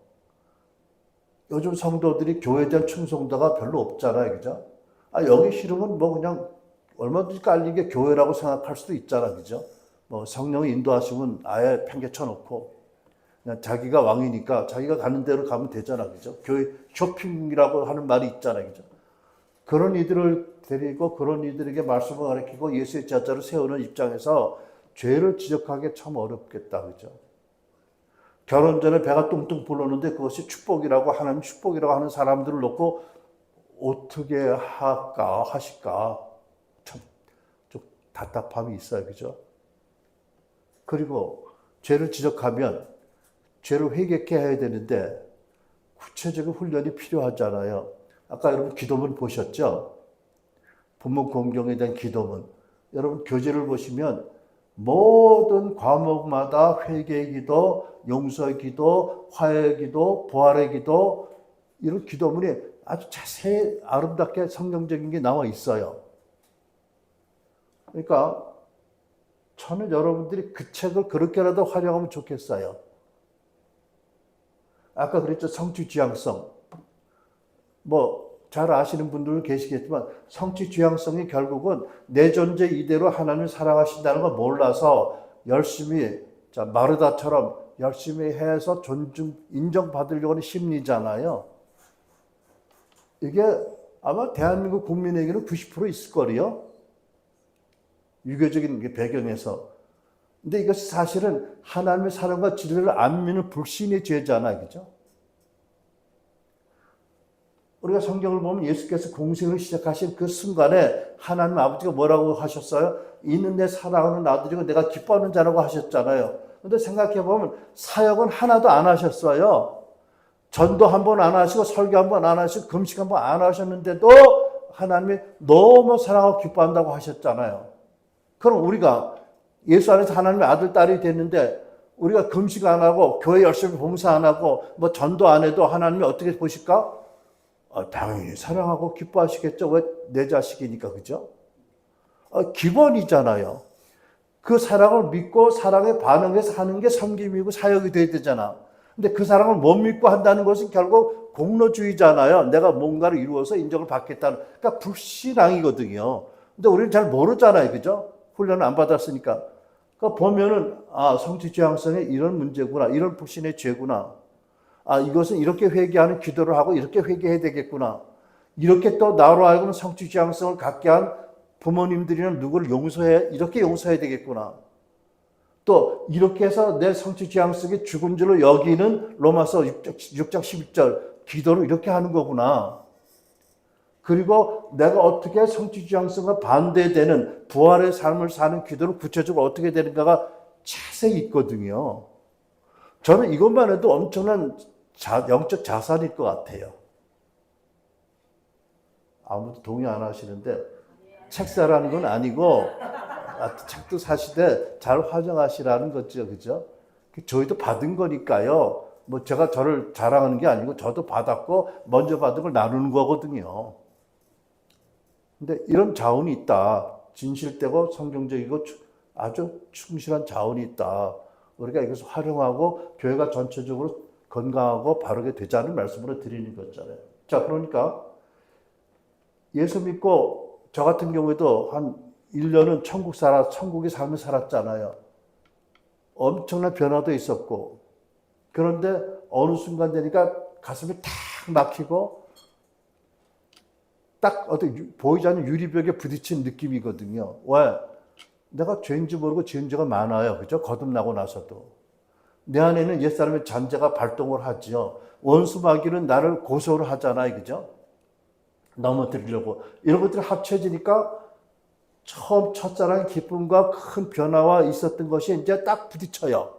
[SPEAKER 1] 요즘 성도들이 교회에 대한 충성도가 별로 없잖아요. 그죠? 아, 여기 싫으면 뭐 그냥 얼마든지 깔린 게 교회라고 생각할 수도 있잖아. 그죠? 뭐 성령이 인도하시면 아예 팽개쳐 놓고 그냥 자기가 왕이니까 자기가 가는 대로 가면 되잖아. 그죠? 교회 쇼핑이라고 하는 말이 있잖아요. 그죠? 그런 이들을 데리고 그런 이들에게 말씀을 가르치고 예수의 제자로 세우는 입장에서 죄를 지적하기 참 어렵겠다. 그죠? 결혼 전에 배가 뚱뚱 불렀는데 그것이 축복이라고 하나님 축복이라고 하는 사람들을 놓고 어떻게 하실까? 참 좀 답답함이 있어요. 그죠? 그리고 죄를 지적하면 죄를 회개케 해야 되는데 구체적인 훈련이 필요하잖아요. 아까 여러분 기도문 보셨죠? 본문 공경에 대한 기도문. 여러분 교재를 보시면 모든 과목마다 회개의 기도, 용서의 기도, 화해의 기도, 부활의 기도 이런 기도문이 아주 자세히 아름답게 성경적인 게 나와 있어요. 그러니까 저는 여러분들이 그 책을 그렇게라도 활용하면 좋겠어요. 아까 그랬죠. 성취 지향성. 뭐 잘 아시는 분들은 계시겠지만 성취 지향성이 결국은 내 존재 이대로 하나님을 사랑하신다는 걸 몰라서 열심히 마르다처럼 열심히 해서 인정받으려고 하는 심리잖아요. 이게 아마 대한민국 국민에게는 90% 있을 거예요. 유교적인 배경에서. 근데 이것이 사실은 하나님의 사랑과 진리를 안 믿는 불신의 죄잖아요. 그죠? 우리가 성경을 보면 예수께서 공생을 시작하신 그 순간에 하나님 아버지가 뭐라고 하셨어요? 이는 내 사랑하는 아들이고 내가 기뻐하는 자라고 하셨잖아요. 그런데 생각해 보면 사역은 하나도 안 하셨어요. 전도 한 번 안 하시고 설교 한 번 안 하시고 금식 한 번 안 하셨는데도 하나님이 너무 사랑하고 기뻐한다고 하셨잖아요. 그럼 우리가 예수 안에서 하나님의 아들, 딸이 됐는데 우리가 금식 안 하고 교회 열심히 봉사 안 하고 뭐 전도 안 해도 하나님이 어떻게 보실까? 당연히 사랑하고 기뻐하시겠죠. 왜? 내 자식이니까. 그죠? 기본이잖아요. 그 사랑을 믿고 사랑에 반응해서 하는 게 섬김이고 사역이 돼야 되잖아. 근데 그 사랑을 못 믿고 한다는 것은 결국 공로주의잖아요. 내가 뭔가를 이루어서 인정을 받겠다는. 그러니까 불신앙이거든요. 근데 우리는 잘 모르잖아요. 그죠? 훈련을 안 받았으니까. 그러니까 보면은, 아, 성취지향성에 이런 문제구나. 이런 불신의 죄구나. 아, 이것은 이렇게 회개하는 기도를 하고 이렇게 회개해야 되겠구나. 이렇게 또 나로 하여금 성취지향성을 갖게 한 부모님들이나 누구를 이렇게 용서해야 되겠구나. 또 이렇게 해서 내 성취지향성의 죽음줄로 여기는 로마서 6장 11절 기도를 이렇게 하는 거구나. 그리고 내가 어떻게 성취지향성과 반대되는 부활의 삶을 사는 기도를 구체적으로 어떻게 되는가가 자세히 있거든요. 저는 이것만 해도 엄청난 영적 자산일 것 같아요. 아무도 동의 안 하시는데 책 사라는 건 아니고 책도 사시되 잘 활용하시라는 거죠. 그죠? 저희도 받은 거니까요. 뭐 제가 저를 자랑하는 게 아니고 저도 받았고 먼저 받은 걸 나누는 거거든요. 근데 이런 자원이 있다. 진실되고 성경적이고 아주 충실한 자원이 있다. 우리가 이것을 활용하고 교회가 전체적으로 건강하고 바르게 되자는 말씀으로 드리는 거잖아요. 자, 그러니까 예수 믿고 저 같은 경우에도 한 1년은 천국의 삶을 살았잖아요. 엄청난 변화도 있었고. 그런데 어느 순간 되니까 가슴이 탁 막히고 딱 어떤 보이지 않는 유리벽에 부딪힌 느낌이거든요. 왜? 내가 죄인지 모르고 지은 죄가 많아요. 그죠? 거듭나고 나서도. 내 안에는 옛사람의 잔재가 발동을 하죠. 원수 마귀는 나를 고소를 하잖아요. 그죠? 넘어뜨리려고. 이런 것들이 합쳐지니까 처음 첫사랑의 기쁨과 큰 변화와 있었던 것이 이제 딱 부딪혀요.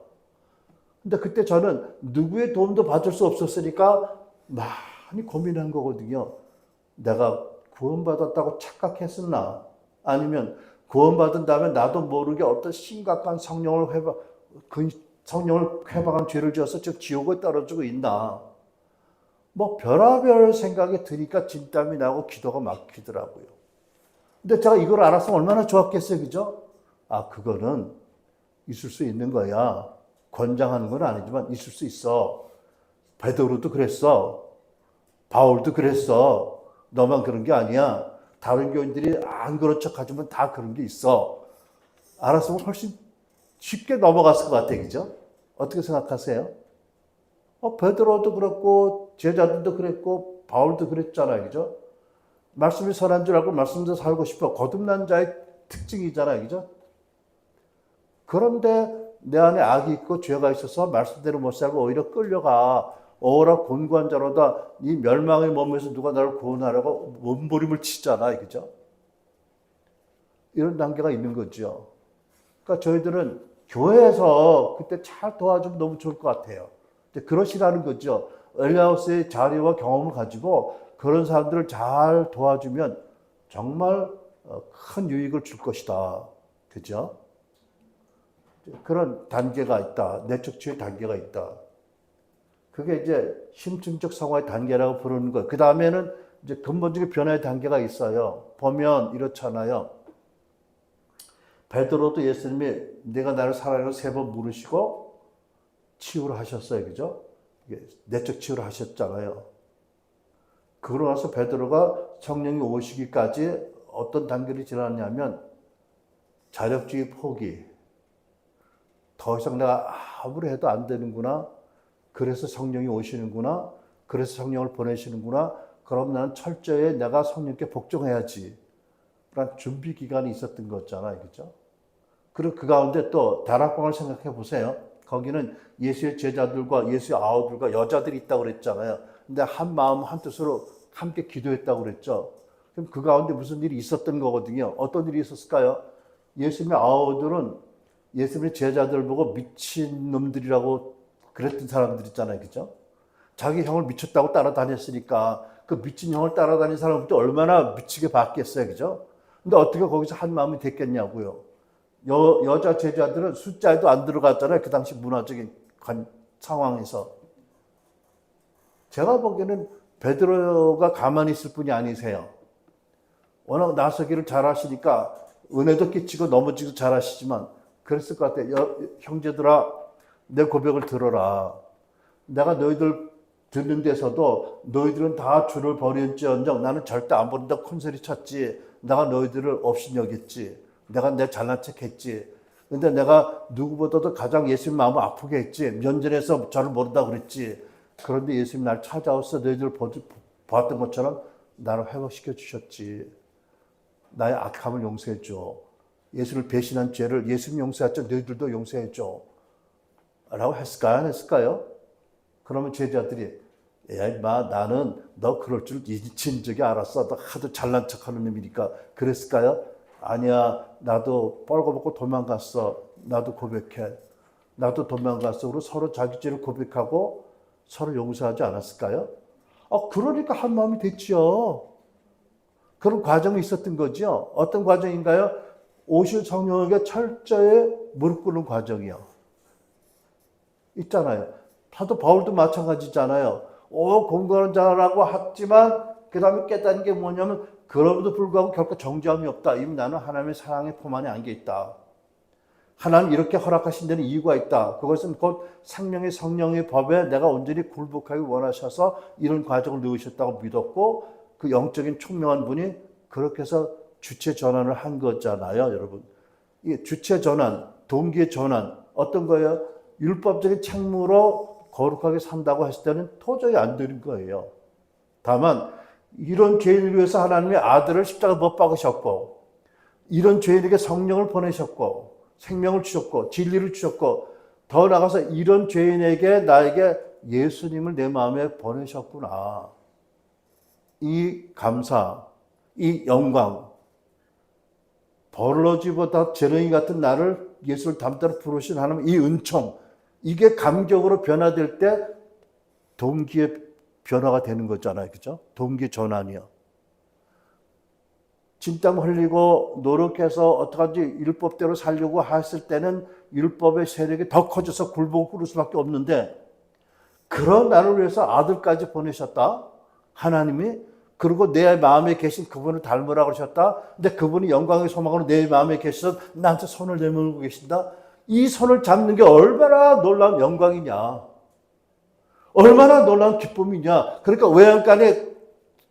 [SPEAKER 1] 근데 그때 저는 누구의 도움도 받을 수 없었으니까 많이 고민한 거거든요. 내가 구원받았다고 착각했었나? 아니면 구원받은 다음에 나도 모르게 어떤 심각한 그 성령을 회방한 죄를 지어서 지금 지옥에 떨어지고 있나? 뭐 별의별 생각이 드니까 진땀이 나고 기도가 막히더라고요. 근데 제가 이걸 알았으면 얼마나 좋았겠어요. 그죠? 아, 그거는 있을 수 있는 거야. 권장하는 건 아니지만 있을 수 있어. 베드로도 그랬어. 바울도 그랬어. 너만 그런 게 아니야. 다른 교인들이 안 그런 척 하지만 다 그런 게 있어. 알았으면 훨씬 쉽게 넘어갔을 것 같아. 그죠? 어떻게 생각하세요? 베드로도 그렇고 제자들도 그랬고 바울도 그랬잖아요. 그죠? 말씀이 선한 줄 알고 말씀대로 살고 싶어. 거듭난 자의 특징이잖아요. 그죠? 그런데 내 안에 악이 있고 죄가 있어서 말씀대로 못 살고 오히려 끌려가. 오라 곤고한 자로다. 이 멸망의 몸에서 누가 나를 구원하라고 몸부림을 치잖아요. 그죠? 이런 단계가 있는 거죠. 그러니까 저희들은 교회에서 그때 잘 도와주면 너무 좋을 것 같아요. 그러시라는 거죠. 엘리아우스의 자리와 경험을 가지고 그런 사람들을 잘 도와주면 정말 큰 유익을 줄 것이다. 그죠? 그런 단계가 있다. 내적 치유의 단계가 있다. 그게 이제 심층적 성화의 단계라고 부르는 거예요. 그 다음에는 이제 근본적인 변화의 단계가 있어요. 보면 이렇잖아요. 베드로도 예수님이 내가 나를 사랑하라고 3번 물으시고 치유를 하셨어요. 그죠? 내적 치유를 하셨잖아요. 그러고 나서 베드로가 성령이 오시기까지 어떤 단계를 지났냐면 자력주의 포기. 더 이상 내가 아무리 해도 안 되는구나. 그래서 성령이 오시는구나. 그래서 성령을 보내시는구나. 그럼 나는 철저히 내가 성령께 복종해야지. 그런 준비 기간이 있었던 거잖아요. 그죠? 그리고 그 가운데 또 다락방을 생각해 보세요. 거기는 예수의 제자들과 예수의 아우들과 여자들이 있다고 그랬잖아요. 근데 한 마음 한 뜻으로 함께 기도했다고 그랬죠. 그럼 그 가운데 무슨 일이 있었던 거거든요. 어떤 일이 있었을까요? 예수님의 아우들은 예수님의 제자들 보고 미친 놈들이라고 그랬던 사람들 있잖아요. 그죠? 자기 형을 미쳤다고 따라다녔으니까 그 미친 형을 따라다닌 사람부터 얼마나 미치게 봤겠어요. 그죠? 근데 어떻게 거기서 한 마음이 됐겠냐고요. 여자 제자들은 숫자에도 안 들어갔잖아요. 그 당시 문화적인 상황에서. 제가 보기에는 베드로가 가만히 있을 분이 아니세요. 워낙 나서기를 잘하시니까 은혜도 끼치고 넘어지기도 잘하시지만 그랬을 것 같아. 형제들아, 내 고백을 들어라. 내가 너희들 듣는 데서도 너희들은 다 주를 버렸지언정 나는 절대 안 버린다 큰 소리 쳤지. 내가 너희들을 없이 여겼지. 내가 내 잘난 척 했지. 근데 내가 누구보다도 가장 예수님 마음을 아프게 했지. 면전에서 저를 모른다 그랬지. 그런데 예수님 날 찾아와서 너희들 보았던 것처럼 나를 회복시켜 주셨지. 나의 악함을 용서해 줘. 예수를 배신한 죄를 예수님 용서했죠. 너희들도 용서해 줘. 라고 했을까요? 안 했을까요? 그러면 제자들이 야 임마 나는 너 그럴 줄 인적이 알았어. 너 하도 잘난 척하는 놈이니까. 그랬을까요? 아니야. 나도 뻘거벗고 도망갔어. 나도 고백해. 나도 도망갔어. 그리고 서로 자기 죄를 고백하고 서로 용서하지 않았을까요? 그러니까 한 마음이 됐지요. 그런 과정이 있었던 거죠. 어떤 과정인가요? 오실 성령에게 철저히 무릎 꿇는 과정이요. 있잖아요. 사도 바울도 마찬가지잖아요. 공부하는 자라고 했지만 그 다음에 깨닫는 게 뭐냐면 그럼에도 불구하고 결코 정죄함이 없다. 이미 나는 하나님의 사랑의 품 안에 안겨 있다. 하나님 이렇게 허락하신 데는 이유가 있다. 그것은 곧 생명의 성령의 법에 내가 온전히 굴복하기 원하셔서 이런 과정을 넣으셨다고 믿었고 그 영적인 총명한 분이 그렇게 해서 주체 전환을 한 거잖아요, 여러분. 이 주체 전환, 동기의 전환 어떤 거예요? 율법적인 책무로 거룩하게 산다고 했을 때는 도저히 안 되는 거예요. 다만 이런 죄인을 위해서 하나님의 아들을 십자가 못 박으셨고 이런 죄인에게 성령을 보내셨고 생명을 주셨고 진리를 주셨고 더 나아가서 이런 죄인에게 나에게 예수님을 내 마음에 보내셨구나. 이 감사, 이 영광, 버러지보다 재렁이 같은 나를 예수를 닮도록 부르신 하나님 이 은총, 이게 감격으로 변화될 때 동기의 변화가 되는 거잖아요. 그죠? 동기 전환이요. 진땀 흘리고 노력해서 어떡하지 율법대로 살려고 했을 때는 율법의 세력이 더 커져서 굴복을 꾸릴 수밖에 없는데 그런 나를 위해서 아들까지 보내셨다. 하나님이. 그리고 내 마음에 계신 그분을 닮으라고 그러셨다. 근데 그분이 영광의 소망으로 내 마음에 계셔서 나한테 손을 내밀고 계신다. 이 손을 잡는 게 얼마나 놀라운 영광이냐. 얼마나 놀라운 기쁨이냐. 그러니까 외양간에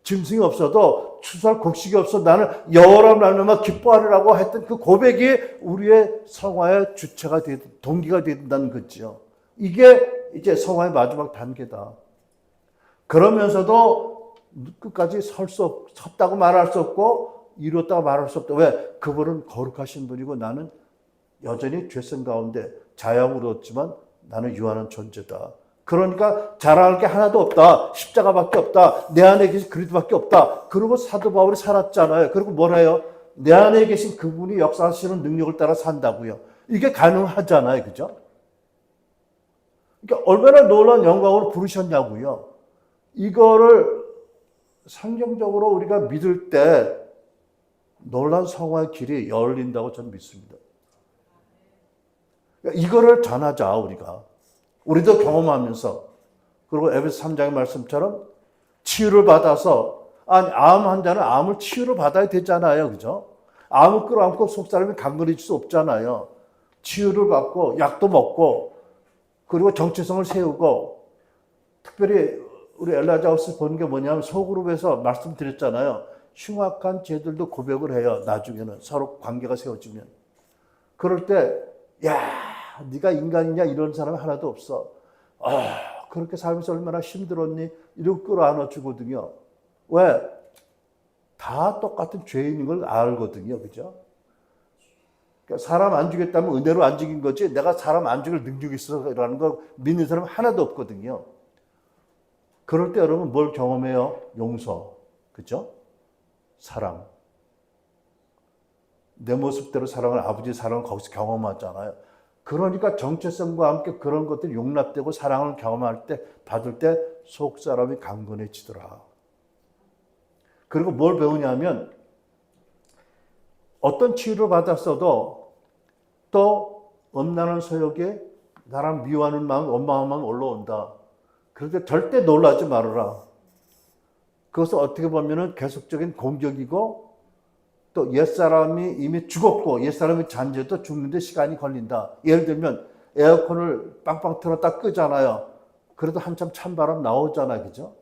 [SPEAKER 1] 짐승이 없어도 추수할 곡식이 없어 나는 여호와로 말미암아 기뻐하리라고 했던 그 고백이 우리의 성화의 주체가 동기가 된다는 거죠. 이게 이제 성화의 마지막 단계다. 그러면서도 끝까지 섰다고 말할 수 없고 이뤘다고 말할 수 없다. 왜? 그분은 거룩하신 분이고 나는 여전히 죄성 가운데 자양으로 얻지만 나는 유한한 존재다. 그러니까 자랑할 게 하나도 없다. 십자가밖에 없다. 내 안에 계신 그리스도밖에 없다. 그리고 사도 바울이 살았잖아요. 그리고 뭐래요? 내 안에 계신 그분이 역사하시는 능력을 따라 산다고요. 이게 가능하잖아요. 그죠? 그러니까 얼마나 놀라운 영광으로 부르셨냐고요. 이거를 성경적으로 우리가 믿을 때 놀라운 성화의 길이 열린다고 저는 믿습니다. 그러니까 이거를 전하자 우리가. 우리도 경험하면서 그리고 에베소 3장의 말씀처럼 치유를 받아서 암 환자는 암을 치유를 받아야 되잖아요. 그죠? 암을 끌어안고 속사람이 강건해질 수 없잖아요. 치유를 받고 약도 먹고 그리고 정체성을 세우고 특별히 우리 엘라자우스 보는 게 뭐냐면 소그룹에서 말씀드렸잖아요. 흉악한 죄들도 고백을 해요. 나중에는 서로 관계가 세워지면. 그럴 때 야 네가 인간이냐 이런 사람이 하나도 없어. 그렇게 살면서 얼마나 힘들었니? 이러고 끌어안아 주거든요. 왜? 다 똑같은 죄인인 걸 알거든요. 그죠? 그러니까 사람 안 죽였다면 은혜로 안 죽인 거지 내가 사람 안 죽일 능력이 있어라는 걸 믿는 사람 하나도 없거든요. 그럴 때 여러분 뭘 경험해요? 용서. 그죠? 사랑. 내 모습대로 사랑을 아버지의 사랑을 거기서 경험하잖아요. 그러니까 정체성과 함께 그런 것들이 용납되고 사랑을 경험할 때 받을 때 속사람이 강건해지더라. 그리고 뭘 배우냐면 어떤 치유를 받았어도 또 엄난한 소욕에 나랑 미워하는 마음, 원망하는 마음 올라온다. 그런데 절대 놀라지 말아라. 그것은 어떻게 보면 계속적인 공격이고 또 옛사람이 이미 죽었고 옛사람이 잔재도 죽는데 시간이 걸린다. 예를 들면 에어컨을 빵빵 틀었다 끄잖아요. 그래도 한참 찬바람 나오잖아, 그죠?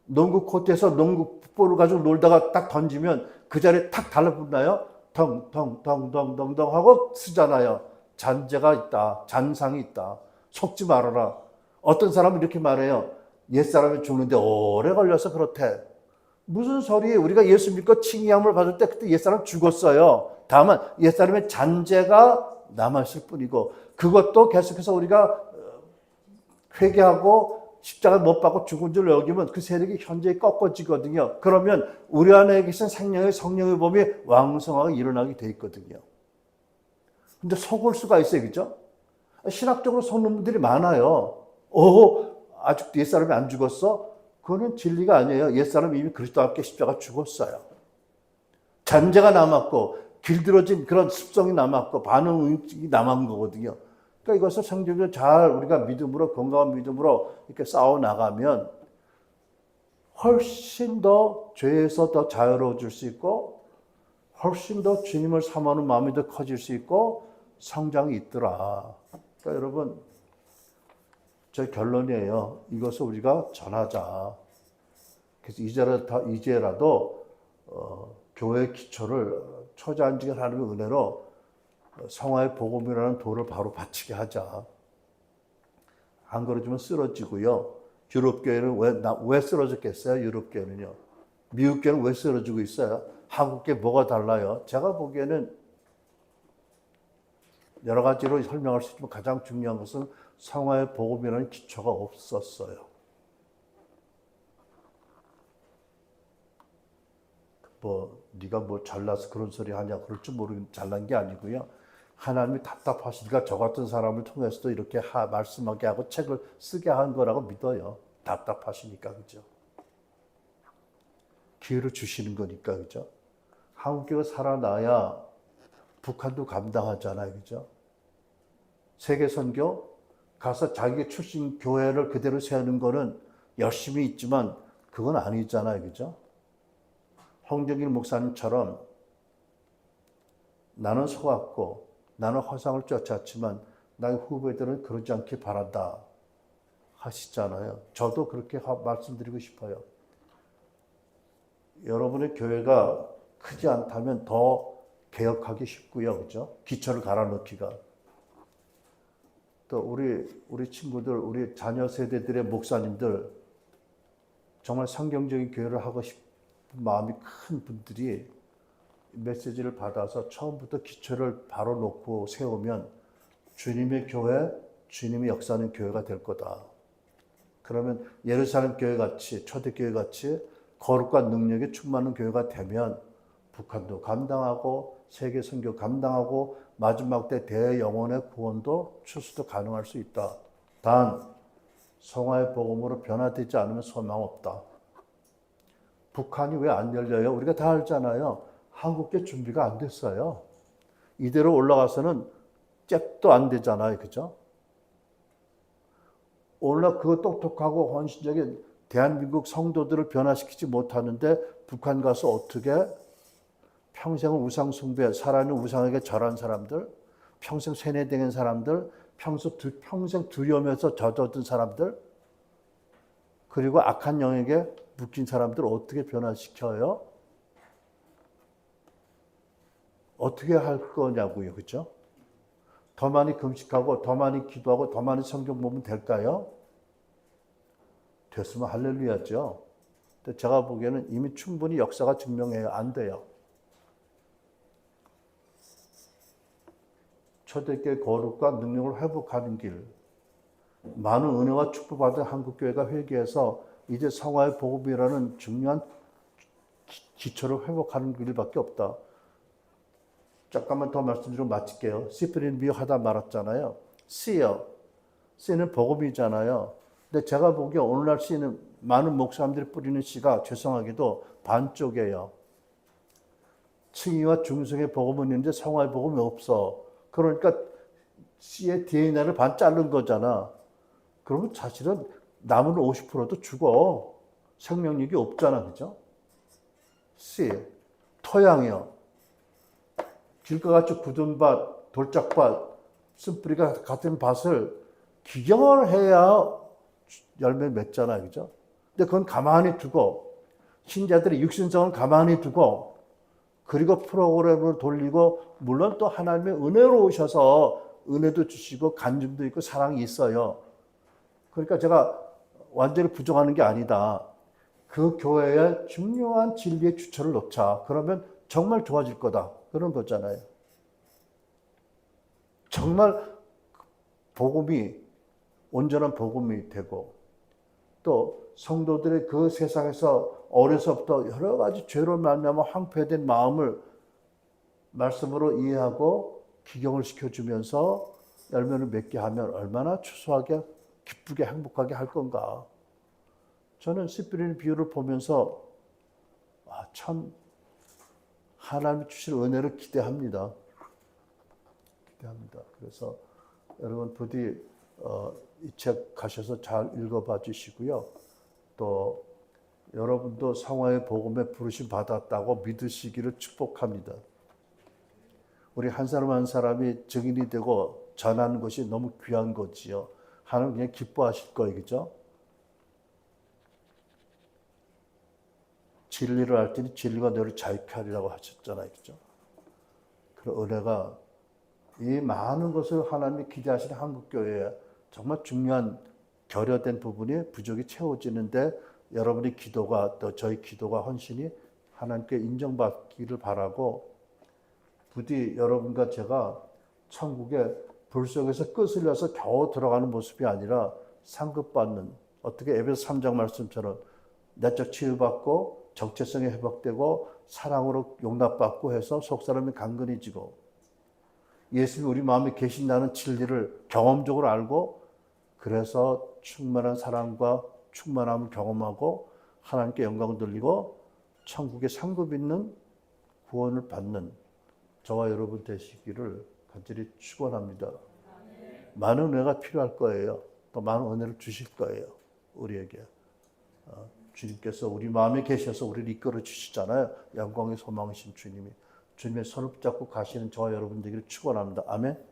[SPEAKER 1] 농구 코트에서 농구볼을 가지고 놀다가 딱 던지면 그 자리에 탁 달라붙나요? 덩덩덩덩덩덩 하고 쓰잖아요. 잔재가 있다. 잔상이 있다. 속지 말아라. 어떤 사람은 이렇게 말해요. 옛사람이 죽는데 오래 걸려서 그렇대. 무슨 소리예요? 우리가 예수 믿고 칭의함을 받을 때 그때 옛사람 죽었어요. 다만 옛사람의 잔재가 남았을 뿐이고 그것도 계속해서 우리가 회개하고 십자가 못 박고 죽은 줄 여기면 그 세력이 현재 꺾어지거든요. 그러면 우리 안에 계신 생명의 성령의 범위 왕성하게 일어나게 돼 있거든요. 근데 속을 수가 있어요. 그죠? 신학적으로 속는 분들이 많아요. 아직도 옛사람이 안 죽었어? 그거는 진리가 아니에요. 옛사람이 이미 그리스도와 함께 십자가 죽었어요. 잔재가 남았고 길들어진 그런 습성이 남았고 반응이 남은 거거든요. 그러니까 이것을 성경적으로 잘 우리가 믿음으로 건강한 믿음으로 이렇게 싸워 나가면 훨씬 더 죄에서 더 자유로워질 수 있고 훨씬 더 주님을 사모하는 마음이 더 커질 수 있고 성장이 있더라. 그러니까 여러분 제 결론이에요. 이것을 우리가 전하자. 그래서 이제라도 교회 기초를 초자연적인 하나님의 은혜로 성화의 복음이라는 돌을 바로 받치게 하자. 안 그러지면 쓰러지고요. 유럽교회는 왜 쓰러졌겠어요? 유럽교회는요. 미국교회는 왜 쓰러지고 있어요? 한국교회 뭐가 달라요? 제가 보기에는 여러 가지로 설명할 수 있지만 가장 중요한 것은 성화의 복음이라는 기초가 없었어요. 네가 뭐 잘나서 그런 소리 하냐 그럴 줄 모르는 잘난 게 아니고요. 하나님이 답답하시니까 저 같은 사람을 통해서도 이렇게 말씀하게 하고 책을 쓰게 한 거라고 믿어요. 답답하시니까, 그죠? 기회를 주시는 거니까, 그죠? 한국교회가 살아나야 북한도 감당하잖아요, 그죠? 세계 선교 가서 자기 출신 교회를 그대로 세우는 거는 열심히 있지만 그건 아니잖아요, 그죠? 홍정길 목사님처럼 나는 속았고 나는 허상을 쫓았지만 나의 후배들은 그러지 않길 바란다 하시잖아요. 저도 그렇게 말씀드리고 싶어요. 여러분의 교회가 크지 않다면 더 개혁하기 쉽고요. 그죠? 기초를 갈아넣기가. 또 우리 친구들, 우리 자녀 세대들의 목사님들 정말 성경적인 교회를 하고 싶은 마음이 큰 분들이 메시지를 받아서 처음부터 기초를 바로 놓고 세우면 주님의 교회, 주님이 역사하는 교회가 될 거다. 그러면 예루살렘 교회 같이, 초대교회 같이 거룩과 능력이 충만한 교회가 되면 북한도 감당하고 세계 선교 감당하고 마지막 때 대영혼의 구원도 출수도 가능할 수 있다. 단 성화의 복음으로 변화되지 않으면 소망 없다. 북한이 왜 안 열려요? 우리가 다 알잖아요. 한국계 준비가 안 됐어요. 이대로 올라가서는 잽도 안 되잖아요. 그죠? 오늘날 그거 똑똑하고 헌신적인 대한민국 성도들을 변화시키지 못하는데 북한 가서 어떻게 평생을 우상 숭배, 살아있는 우상에게 절한 사람들, 평생 세뇌된 사람들, 평생 두려움에서 젖어든 사람들, 그리고 악한 영에게 묶인 사람들 어떻게 변화시켜요? 어떻게 할 거냐고요. 그죠? 더 많이 금식하고 더 많이 기도하고 더 많이 성경 보면 될까요? 됐으면 할렐루야죠. 근데 제가 보기에는 이미 충분히 역사가 증명해요. 안 돼요. 초대교회 거룩과 능력을 회복하는 길. 많은 은혜와 축복받은 한국교회가 회개해서 이제 성화의 복음이라는 중요한 기초를 회복하는 길밖에 없다. 잠깐만 더 말씀드리고 마칠게요. 시프린 미혹하다 말았잖아요. 씨요. 씨는 복음이잖아요. 근데 제가 보기에 오늘날 씨는 많은 목사님들이 뿌리는 씨가 죄송하게도 반쪽이에요. 칭의와 중성의 복음은 있는데 성화의 복음이 없어. 그러니까 씨의 DNA를 반 자른 거잖아. 그러면 사실은 남은 50%도 죽어. 생명력이 없잖아. 그죠? 씨, 토양이요. 길가같이 굳은 밭, 돌짝밭, 쓴뿌리가 같은 밭을 기경을 해야 열매 맺잖아요. 그죠? 근데 그건 가만히 두고, 신자들의 육신성을 가만히 두고, 그리고 프로그램을 돌리고, 물론 또 하나님의 은혜로 오셔서 은혜도 주시고, 간증도 있고, 사랑이 있어요. 그러니까 제가 완전히 부정하는 게 아니다. 그 교회에 중요한 진리의 주체를 놓자. 그러면 정말 좋아질 거다. 그런 거잖아요. 정말 복음이, 온전한 복음이 되고, 또 성도들의 그 세상에서 어려서부터 여러 가지 죄로 말미암아 황폐된 마음을 말씀으로 이해하고 기경을 시켜주면서 열매를 맺게 하면 얼마나 추수하게, 기쁘게, 행복하게 할 건가. 저는 씨 뿌리는 비유를 보면서 참 하나님이 주실 은혜를 기대합니다. 기대합니다. 그래서 여러분 부디 이 책 가셔서 잘 읽어봐 주시고요. 또 여러분도 성화의 복음에 부르심 받았다고 믿으시기를 축복합니다. 우리 한 사람 한 사람이 증인이 되고 전하는 것이 너무 귀한 거지요. 하나님 그냥 기뻐하실 거예요. 그죠? 진리를 알 때니 진리가 너를 자유케 하리라고 하셨잖아요. 그죠? 그 은혜가 이 많은 것을 하나님이 기대하시는 한국교회에 정말 중요한 결여된 부분이 부족이 채워지는데 여러분의 기도가 또 저희 기도가 헌신이 하나님께 인정받기를 바라고 부디 여러분과 제가 천국의 불 속에서 끄슬려서 겨우 들어가는 모습이 아니라 상급받는 어떻게 에베소 3장 말씀처럼 내적 치유받고 정체성이 회복되고 사랑으로 용납받고 해서 속사람이 강건해지고 예수님이 우리 마음에 계신다는 진리를 경험적으로 알고 그래서 충만한 사랑과 충만함을 경험하고 하나님께 영광을 돌리고 천국의 상급 있는 구원을 받는 저와 여러분 되시기를 간절히 축원합니다. 많은 은혜가 필요할 거예요. 또 많은 은혜를 주실 거예요. 우리에게. 주님께서 우리 마음에 계셔서 우리를 이끌어 주시잖아요. 영광의 소망이신 주님이. 주님의 손을 붙잡고 가시는 저와 여러분 되기를 축원합니다. 아멘.